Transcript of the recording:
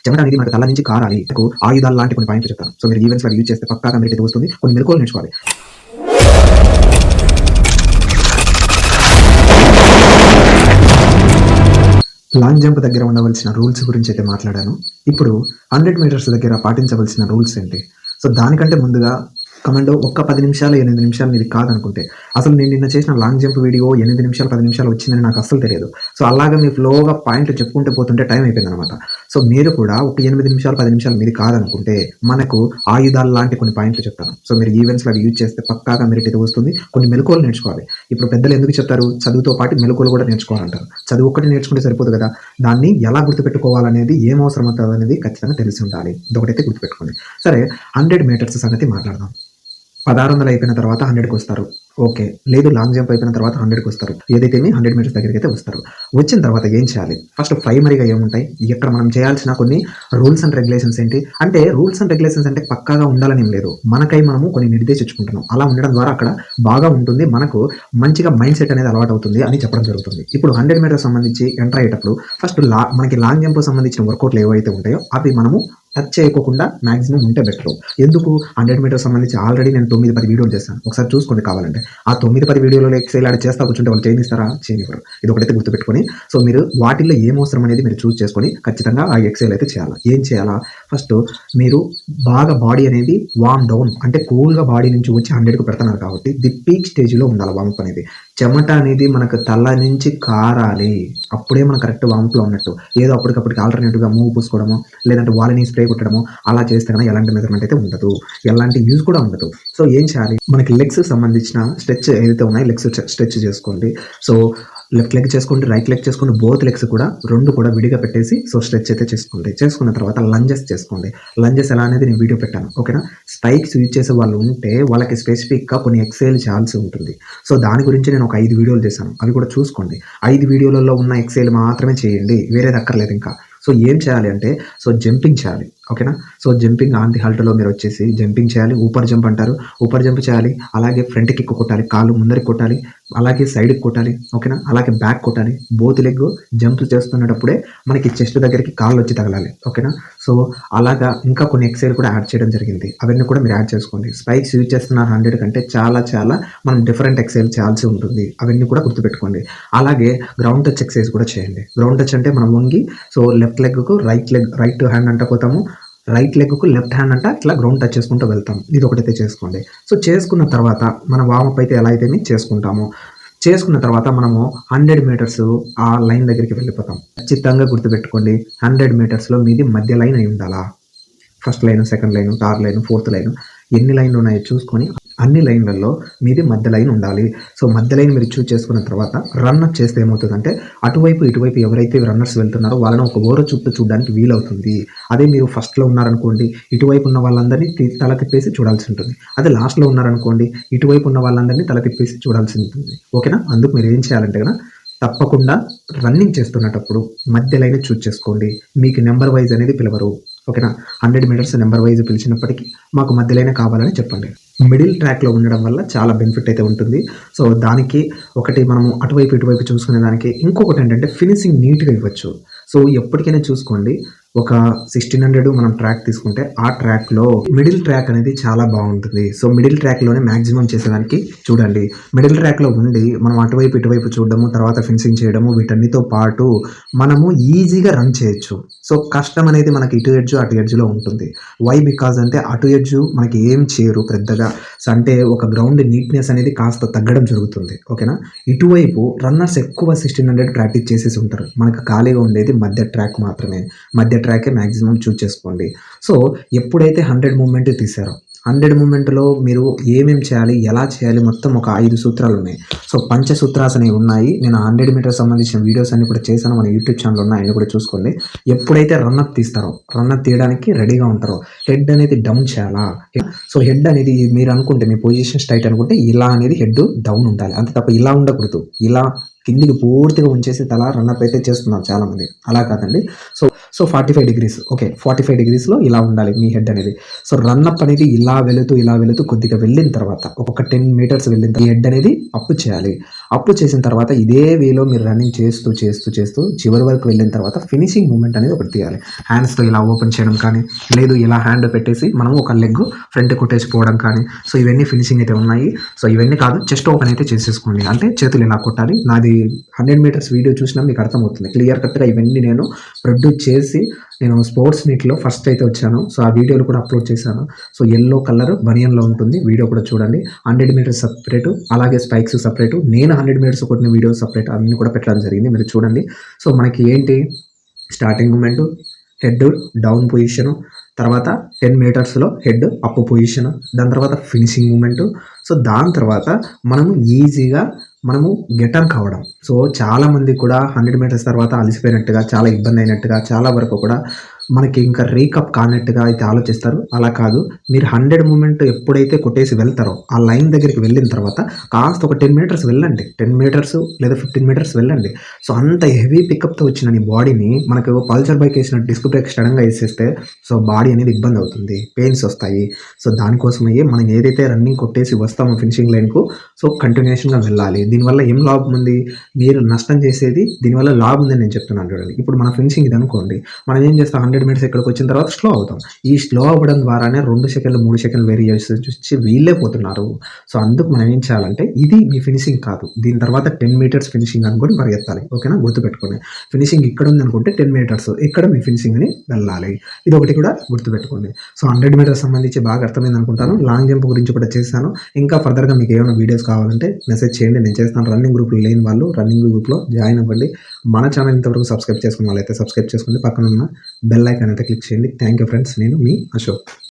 చెమట అనేది మనకు తల నుంచి కారాలి. మీకు ఆయుధాలు లాంటి కొన్ని పాయింట్లు చెప్తాను. సో మీరు ఈవెంట్స్‌లో యూజ్ చేస్తే పక్కాగా మీకైతే వస్తుంది. కొన్ని మెళకువలు నేర్చుకోవాలి. లాంగ్ జంప్ దగ్గర ఉండవలసిన రూల్స్ గురించి అయితే మాట్లాడాను. ఇప్పుడు 100 మీటర్స్ దగ్గర పాటించవలసిన రూల్స్ ఏంటి? సో దానికంటే ముందుగా కమాండో ఒక్క 10 నిమిషాలు, 8 నిమిషాలు మీది కాదనుకుంటే, అసలు నేను నిన్న చేసిన లాంగ్ జంప్ వీడియో 8 నిమిషాలు, 10 నిమిషాలు వచ్చిందని నాకు అస్సలు తెలియదు. సో అలాగా మీరు ఫ్లోగా పాయింట్లు చెప్పుకుంటూ పోతుంటే టైం అయిపోయిందనమాట. సో మీరు కూడా ఒక 8 నిమిషాలు, 10 నిమిషాలు మీది కాదనుకుంటే, మనకు ఆయుధాలు లాంటి కొన్ని పాయింట్లు చెప్తాను. సో మీరు ఈవెంట్స్‌లో అవి యూజ్ చేస్తే పక్కాగా మెరిట్ అయితే వస్తుంది. కొన్ని మెళకువలు నేర్చుకోవాలి. ఇప్పుడు పెద్దలు ఎందుకు చెప్తారు? చదువుతో పాటు మెళకువలు కూడా నేర్చుకోవాలంటారు. చదువు ఒక్కటి నేర్చుకుంటే సరిపోదు కదా! దాన్ని ఎలా గుర్తుపెట్టుకోవాలనేది, ఏం అవసరం అవుతదనేది ఖచ్చితంగా తెలిసి ఉండాలి. ఇదొకటైతే గుర్తుపెట్టుకోండి. సరే 100 మీటర్స్ సంగతి మాట్లాడదాం. 1600 అయిపోయిన తర్వాత 100కి వస్తారు. ఓకే. లేదు లాంగ్ జంప్ అయిపోయిన తర్వాత 100కి వస్తారు. ఏదైతేమి 100 మీటర్స్ దగ్గరికైతే వస్తారు. వచ్చిన తర్వాత ఏం చేయాలి? ఫస్ట్ ప్రైమరీగా ఏముంటాయి? ఇక్కడ మనం చేయాల్సిన కొన్ని రూల్స్ అండ్ రెగ్యులేషన్స్ ఏంటి? అంటే రూల్స్ అండ్ రెగ్యులేషన్స్ అంటే పక్కాగా ఉండాలని ఏం లేదు. మనకై మనము కొన్ని నిర్దేశించుకుంటున్నాం. అలా ఉండడం ద్వారా అక్కడ బాగా ఉంటుంది. మనకు మంచిగా మైండ్ సెట్ అనేది అలవాటు అవుతుంది అని చెప్పడం జరుగుతుంది. ఇప్పుడు 100 మీటర్స్ సంబంధించి ఎంటర్ అయ్యేటప్పుడు ఫస్ట్ మనకి లాంగ్ జంప్ సంబంధించిన వర్కౌట్లు ఏవైతే ఉంటాయో అవి మనము టచ్ చేయకోకుండా మాక్సిమం ఉంటే బెటర్. ఎందుకు? 100 మీటర్స్ సంబంధించి ఆల్రెడీ నేను 9, 10 వీడియోలు చేశాను. ఒకసారి చూసుకోండి కావాలంటే. ఆ 9, 10 వీడియోలలో ఎక్సైల్ ఆడ చేస్తా కూర్చుంటే వాళ్ళు చేయనిస్తారా? చేయనివ్వరు. ఇది ఒకటైతే గుర్తుపెట్టుకొని, సో మీరు వాటిల్లో ఏం అవసరం అనేది మీరు చూస్ చేసుకొని ఖచ్చితంగా ఆ ఎక్సైల్ అయితే చేయాలి. ఏం చేయాలా? ఫస్ట్ మీరు బాగా బాడీ అనేది వార్మ్ డౌన్, అంటే కూల్గా బాడీ నుంచి వచ్చి 100కి పెడుతున్నారు కాబట్టి ది పీక్ స్టేజ్లో ఉండాలి వార్మప్ అనేది. చెమట అనేది మనకు తల నుంచి కారాలి. అప్పుడే మనం కరెక్ట్ వార్మప్లో ఉన్నట్టు. ఏదో అప్పటికప్పటికి ఆల్టర్నేటివ్గా మూవ్ పూసుకోవడము, లేదంటే వాళ్ళని స్ప్రే కొట్టడము అలా చేస్తే కనుక ఎలాంటి మెజర్మెంట్ అయితే ఉండదు. ఎలాంటి యూజ్ కూడా ఉండదు. సో ఏం చేయాలి? మనకి లెగ్స్ సంబంధించిన స్ట్రెచ్ ఏదైతే ఉన్నాయో లెగ్స్ స్ట్రెచ్ చేసుకోండి. సో లెఫ్ట్ లెగ్ చేసుకోండి, రైట్ లెగ్ చేసుకోండి, బోత్ లెగ్స్ కూడా రెండు కూడా విడిగా పెట్టేసి సో స్ట్రెచ్ అయితే చేసుకోండి. చేసుకున్న తర్వాత లంజెస్ చేసుకోండి. లంజెస్ ఎలా అనేది నేను వీడియో పెట్టాను. ఓకేనా? స్పైక్స్ యూజ్ చేసే వాళ్ళు ఉంటే వాళ్ళకి స్పెసిఫిక్గా కొన్ని ఎక్సైల్ చేయాల్సి ఉంటుంది. సో దాని గురించి నేను ఒక 5 వీడియోలు చేశాను. అవి కూడా చూసుకోండి. 5 వీడియోలలో ఉన్న ఎక్సైల్ మాత్రమే చేయండి, వేరేది అక్కర్లేదు ఇంకా. సో ఏం చేయాలి అంటే సో జంపింగ్ చేయాలి. ఓకేనా? సో జంపింగ్ ఆన్ ది హాల్ట్లో మీరు వచ్చేసి జంపింగ్ చేయాలి. ఊపర్ జంప్ అంటారు. ఊపర్ జంప్ చేయాలి. అలాగే ఫ్రంట్ కిక్ కొట్టాలి, కాలు ముందరికి కొట్టాలి, అలాగే సైడ్కి కొట్టాలి. ఓకేనా? అలాగే బ్యాక్ కొట్టాలి. బోత్ లెగ్ జంప్ చేస్తున్నప్పుడే మనకి చెస్ట్ దగ్గరికి కాళ్ళు వచ్చి తగలాలి. ఓకేనా? సో అలాగా ఇంకా కొన్ని ఎక్సైల్ కూడా యాడ్ చేయడం జరిగింది. అవన్నీ కూడా మీరు యాడ్ చేసుకోండి. స్పైక్స్ యూజ్ చేస్తున్నారు 100 కంటే చాలా మనం డిఫరెంట్ ఎక్సైల్ చేయాల్సి ఉంటుంది. అవన్నీ కూడా గుర్తుపెట్టుకోండి. అలాగే గ్రౌండ్ టచ్ ఎక్సైజ్ కూడా చేయండి. గ్రౌండ్ టచ్ అంటే మనం వంగి సో లెఫ్ట్ లెగ్కు రైట్ హ్యాండ్ అంట పోతాము, రైట్ లెగ్కు లెఫ్ట్ హ్యాండ్ అంట ఇట్లా గ్రౌండ్ టచ్ చేసుకుంటూ వెళ్తాం. ఇది ఒకటైతే చేసుకోండి. సో చేసుకున్న తర్వాత మన వార్మప్ అయితే ఎలా అయితే చేసుకుంటామో, చేసుకున్న తర్వాత మనము 100 మీటర్స్ ఆ లైన్ దగ్గరికి వెళ్ళిపోతాం. ఖచ్చితంగా గుర్తుపెట్టుకోండి, 100 మీటర్స్లో మీది మధ్య లైన్ అయి ఉండాలా. First line, second line, third line, fourth line, ఎన్ని లైన్లు ఉన్నాయో చూసుకొని అన్ని లైన్లలో మీది మధ్య లైన్ ఉండాలి. సో మధ్య లైన్ మీరు చూస్ చేసుకున్న తర్వాత రన్అప్ చేస్తే ఏమవుతుందంటే అటువైపు ఇటువైపు ఎవరైతే రన్నర్స్ వెళ్తున్నారో వాళ్ళని ఒక ఓర చుట్టూ చూడడానికి వీలవుతుంది. అదే మీరు ఫస్ట్లో ఉన్నారనుకోండి, ఇటువైపు ఉన్న వాళ్ళందరినీ తల తిప్పేసి చూడాల్సి ఉంటుంది. అదే లాస్ట్లో ఉన్నారనుకోండి, ఇటువైపు ఉన్న వాళ్ళందరినీ తల తిప్పేసి చూడాల్సి ఉంటుంది. ఓకేనా? అందుకు మీరు ఏం చేయాలంటే కనుక తప్పకుండా రన్నింగ్ చేస్తున్నప్పుడు మధ్య లైన్ చూస్ చేసుకోండి. మీకు నెంబర్ వైజ్ అనేది పిలవరు. ఓకేనా? 100 మీటర్స్ నెంబర్ వైజ్ పిలిచినప్పటికీ మాకు మధ్యలోనే కావాలని చెప్పండి. మిడిల్ ట్రాక్లో ఉండడం వల్ల చాలా బెనిఫిట్ అయితే ఉంటుంది. సో దానికి ఒకటి మనము అటువైపు ఇటువైపు చూసుకునే దానికి ఇంకొకటి ఏంటంటే ఫినిషింగ్ నీట్గా ఇవ్వచ్చు. సో ఎప్పటికైనా చూసుకోండి, ఒక 1600 మనం ట్రాక్ తీసుకుంటే ఆ ట్రాక్లో మిడిల్ ట్రాక్ అనేది చాలా బాగుంటుంది. సో మిడిల్ ట్రాక్లోనే మ్యాక్సిమం చేసేదానికి చూడండి. మిడిల్ ట్రాక్లో ఉండి మనం అటువైపు ఇటువైపు చూడడము, తర్వాత ఫినిషింగ్ చేయడము, వీటన్నిటితో పాటు మనము ఈజీగా రన్ చేయొచ్చు. సో కష్టం అనేది మనకి ఇటు ఎడ్జ్ అటు ఎడ్జ్లో ఉంటుంది. వై? బికాజ్ అంటే అటు ఎడ్జ్ మనకి ఏం చేయరు పెద్దగా. సో అంటే ఒక గ్రౌండ్ నీట్నెస్ అనేది కాస్త తగ్గడం జరుగుతుంది. ఓకేనా? ఇటువైపు రన్నర్స్ ఎక్కువ 1600 ప్రాక్టీస్ చేసేసి ఉంటారు. మనకు ఖాళీగా ఉండేది మధ్య ట్రాక్ మాత్రమే. మధ్య ట్రాకే మ్యాక్సిమం చూస్ చేసుకోండి. సో ఎప్పుడైతే 100 మూమెంట్ తీశారో 100 మూమెంట్లో మీరు ఏమేమి చేయాలి, ఎలా చేయాలి, మొత్తం ఒక 5 సూత్రాలు ఉన్నాయి. సో పంచసూత్రాస్ అనేవి ఉన్నాయి. నేను 100 మీటర్స్ సంబంధించిన వీడియోస్ అన్ని కూడా చేశాను. మన యూట్యూబ్ ఛానల్ ఉన్నాయి, అన్ని కూడా చూసుకోండి. ఎప్పుడైతే రన్అప్ తీస్తారో, రన్అప్ తీయడానికి రెడీగా ఉంటారో హెడ్ అనేది డౌన్ చేయాలా. సో హెడ్ అనేది మీరు అనుకుంటే మీ పొజిషన్ స్ట్రైట్ అనుకుంటే ఇలా అనేది హెడ్ డౌన్ ఉండాలి. అంతే తప్ప ఇలా ఉండకూడదు. ఇలా కిందికి పూర్తిగా ఉంచేసి తల రన్అప్ అయితే చేస్తున్నారు చాలామంది. అలా కాదండి. So so 45 degrees okay. 45 డిగ్రీస్‌లో ఇలా ఉండాలి మీ హెడ్ అనేది. సో రన్అప్ అనేది ఇలా వెళుతూ కొద్దిగా వెళ్ళిన తర్వాత ఒక 10 మీటర్స్ వెళ్ళిన తర్వాత ఈ హెడ్ అనేది అప్ చేయాలి. అప్ చేసిన తర్వాత ఇదే వేలో మీరు రన్నింగ్ చేస్తూ చివరి వరకు వెళ్ళిన తర్వాత ఫినిషింగ్ మూవ్‌మెంట్ అనేది ఒకటి తీయాలి. హ్యాండ్స్‌తో ఇలా ఓపెన్ చేయడం కానీ, లేదు ఇలా హ్యాండ్ పెట్టేసి మనం ఒక లెగ్ ఫ్రంట్ కొట్టేసి పోవడం కానీ, సో ఇవన్నీ ఫినిషింగ్ అయితే ఉన్నాయి. సో ఇవన్నీ కాదు, చెస్ట్ ఓపెన్ అయితే చేసేసుకోండి. అంటే చేతులు ఇలా కొట్టాలి. నాది 100 మీటర్స్ వీడియో చూసినా మీకు అర్థమవుతుంది. క్లియర్ కట్‌గా ఇవన్నీ నేను ప్రొడ్యూస్ చేసి నేను స్పోర్ట్స్ మీట్‌లో ఫస్ట్ అయితే వచ్చాను. సో ఆ వీడియోలు కూడా అప్లోడ్ చేశాను. సో యెల్లో కలర్ బనియన్‌లో ఉంటుంది. వీడియో కూడా చూడండి. 100 మీటర్స్ సెపరేటు, అలాగే స్పైక్స్ సెపరేటు, నేను 100 మీటర్స్ కొట్టిన వీడియో సెపరేట్ అన్నీ కూడా పెట్టడం జరిగింది. మీరు చూడండి. సో మనకి ఏంటి starting movement, head down position, తర్వాత 10 మీటర్స్‌లో హెడ్ అప్ పొజిషను, దాని తర్వాత ఫినిషింగ్ మూమెంటు. సో దాని తర్వాత మనము ఈజీగా గెట్ ఆన్ కావడం. సో చాలామంది కూడా 100 మీటర్స్ తర్వాత అలసిపోయినట్టుగా, చాలా ఇబ్బంది అయినట్టుగా, చాలా వరకు కూడా మనకి ఇంకా రీకప్ కానట్టుగా అయితే ఆలోచిస్తారు. అలా కాదు. మీరు 100 మూమెంట్ ఎప్పుడైతే కొట్టేసి వెళ్తారో ఆ లైన్ దగ్గరికి వెళ్ళిన తర్వాత కాస్త ఒక 10 మీటర్స్ వెళ్ళండి. 10 మీటర్స్ లేదా 15 మీటర్స్ వెళ్ళండి. సో అంత హెవీ పికప్‌తో వచ్చిన నీ బాడీని మనకు పల్సర్ బైక్ ఏసినట్టు డిస్క్ బ్రేక్ సడెన్‌గా ఏసేస్తే సో బాడీ అనేది ఇబ్బంది అవుతుంది. పెయిన్స్ వస్తాయి. సో దానికోసమయ్యే మనం ఏదైతే రన్నింగ్ కొట్టేసి వస్తామో ఫినిషింగ్ లైన్‌కు సో కంటిన్యూయేషన్‌గా వెళ్ళాలి. దీనివల్ల ఏం లాభం ఉంది? మీరు నష్టం చేసేది దీనివల్ల లాభం ఉందని నేను చెప్తున్నాను చూడండి. ఇప్పుడు మన ఫినిషింగ్ ఇది అనుకోండి. మనం ఏం చేస్తాం 100 మీటర్స్ ఇక్కడికి వచ్చిన తర్వాత స్లో అవుతాం. ఈ స్లో అవ్వడం ద్వారానే 2 సెకన్లు, 3 సెకన్లు వేరియేషన్స్ వచ్చి వీళ్ళే పోతున్నారు. సో అందుకు మనం ఏం చేయాలంటే ఇది మీ ఫినిషింగ్ కాదు. దీని తర్వాత 10 మీటర్స్ ఫినిషింగ్ అనుకోని పరిగెత్తాలి. ఓకేనా? గుర్తుపెట్టుకోండి. ఫినిషింగ్ ఇక్కడ ఉందనుకుంటే 10 మీటర్స్ ఇక్కడ మీ ఫినిషింగ్ అని వెళ్ళాలి. ఇదొకటి కూడా గుర్తుపెట్టుకోండి. సో 100 మీటర్స్ సంబంధించి బాగా అర్థమైంది అనుకుంటాను. లాంగ్ జంప్ గురించి కూడా చేశాను. ఇంకా ఫర్దర్‌గా మీకు ఏమైనా వీడియోస్ కావాలంటే మెసేజ్ చేయండి. నేను చేస్తాను. రన్నింగ్ గ్రూప్‌లో లేని వాళ్ళు రన్నింగ్ గ్రూప్‌లో జాయిన్ అవ్వండి. మన ఛానల్ ఇంతవరకు సబ్స్క్రైబ్ చేసుకున్న వాళ్ళైతే సబ్స్క్రైబ్ చేసుకోండి. పక్కన ఉన్న బెల్ ఐకాన్ అయితే క్లిక్ చేయండి. Thank you friends. నేను మీ అశోక్.